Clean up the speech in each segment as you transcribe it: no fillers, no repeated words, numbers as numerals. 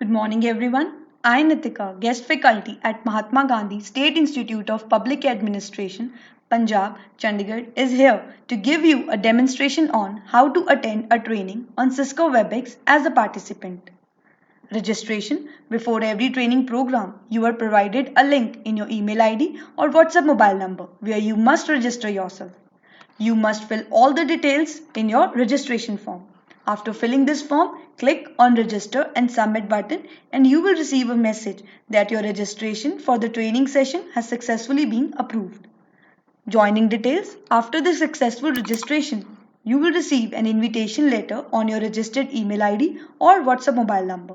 Good morning, everyone. I, Nitika, guest faculty at Mahatma Gandhi State Institute of Public Administration, Punjab, Chandigarh, is here to give you a demonstration on how to attend a training on Cisco WebEx as a participant. Registration. Before every training program, you are provided a link in your email ID or WhatsApp mobile number where you must register yourself. You must fill all the details in your registration form. After filling this form, click on register and submit button and you will receive a message that your registration for the training session has successfully been approved. Joining details. After the successful registration, you will receive an invitation letter on your registered email ID or WhatsApp mobile number.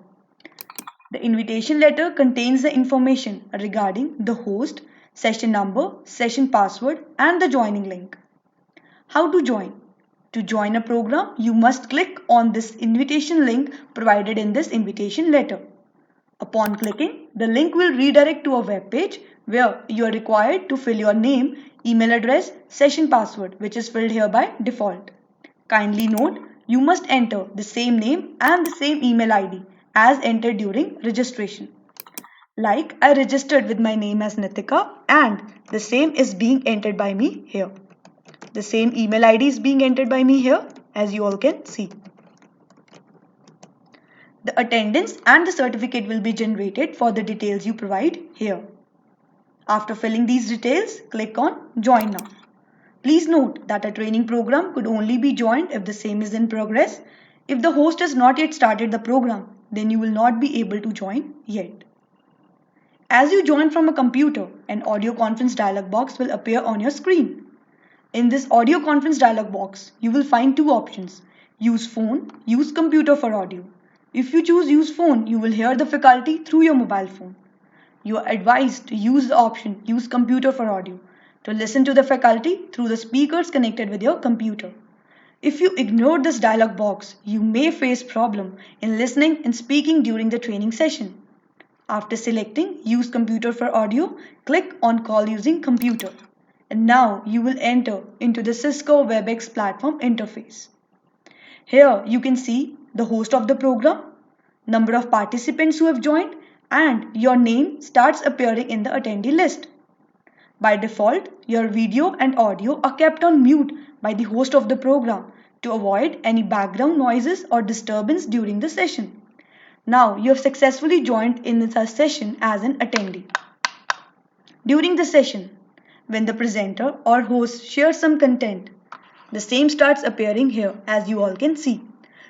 The invitation letter contains the information regarding the host, session number, session password, and the joining link. How to join? To join a program, you must click on this invitation link provided in this invitation letter. Upon clicking, the link will redirect to a web page where you are required to fill your name, email address, session password, which is filled here by default. Kindly note, you must enter the same name and the same email ID as entered during registration. Like I registered with my name as Nitika and the same is being entered by me here. The same email ID is being entered by me here, as you all can see. The attendance and the certificate will be generated for the details you provide here. After filling these details, click on Join Now. Please note that a training program could only be joined if the same is in progress. If the host has not yet started the program, then you will not be able to join yet. As you join from a computer, an audio conference dialog box will appear on your screen. In this audio conference dialog box, you will find two options: use phone, use computer for audio. If you choose use phone, you will hear the faculty through your mobile phone. You are advised to use the option use computer for audio to listen to the faculty through the speakers connected with your computer. If you ignore this dialog box, you may face problem in listening and speaking during the training session. After selecting use computer for audio, click on call using computer. And now you will enter into the Cisco WebEx platform interface. Here you can see the host of the program, number of participants who have joined, and your name starts appearing in the attendee list. By default, your video and audio are kept on mute by the host of the program to avoid any background noises or disturbance during the session. Now you have successfully joined in the session as an attendee. During the session, when the presenter or host shares some content, the same starts appearing here as you all can see.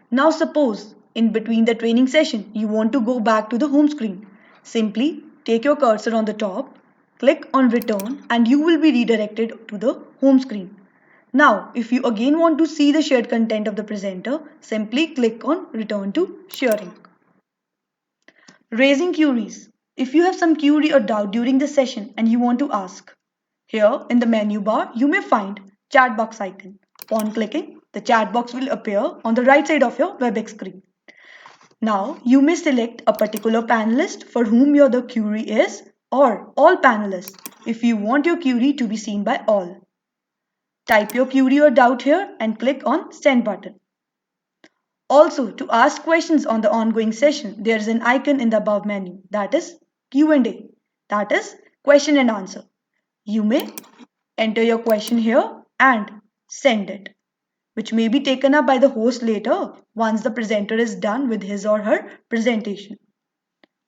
Now suppose in between the training session you want to go back to the home screen. Simply take your cursor on the top, click on return and you will be redirected to the home screen. Now if you again want to see the shared content of the presenter, simply click on return to sharing. Raising queries. If you have some query or doubt during the session and you want to ask, here in the menu bar you may find chat box icon. Upon clicking, the chat box will appear on the right side of your WebEx screen. Now you may select a particular panelist for whom your the query is or all panelists if you want your query to be seen by all. Type your query or doubt here and click on send button. Also, to ask questions on the ongoing session, there is an icon in the above menu that is Q&A, that is question and answer. You may enter your question here and send it, which may be taken up by the host later once the presenter is done with his or her presentation.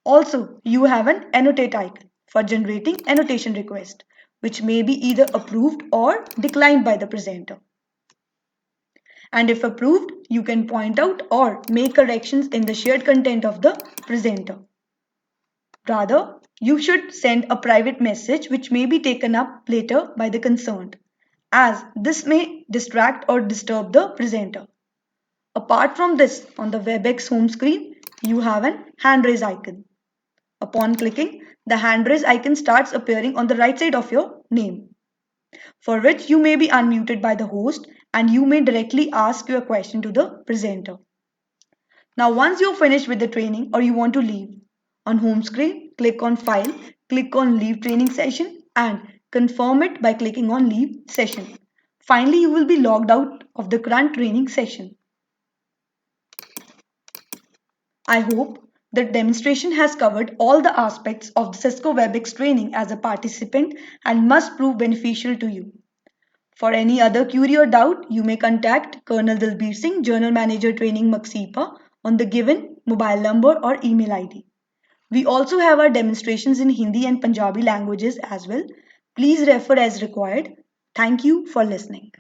Also, you have an annotate icon for generating annotation request, which may be either approved or declined by the presenter. And if approved, you can point out or make corrections in the shared content of the presenter. Rather, you should send a private message which may be taken up later by the concerned, as this may distract or disturb the presenter. Apart from this, on the WebEx home screen, you have an hand raise icon. Upon clicking, the hand raise icon starts appearing on the right side of your name, for which you may be unmuted by the host and you may directly ask your question to the presenter. Now once you're finished with the training or you want to leave, on home screen, click on File, click on Leave Training Session and confirm it by clicking on Leave Session. Finally, you will be logged out of the current training session. I hope The demonstration has covered all the aspects of the Cisco WebEx training as a participant and must prove beneficial to you. For any other query or doubt, you may contact Colonel Dalbir Singh, Journal Manager Training MGSIPA on the given mobile number or email ID. We also have our demonstrations in Hindi and Punjabi languages as well. Please refer as required. Thank you for listening.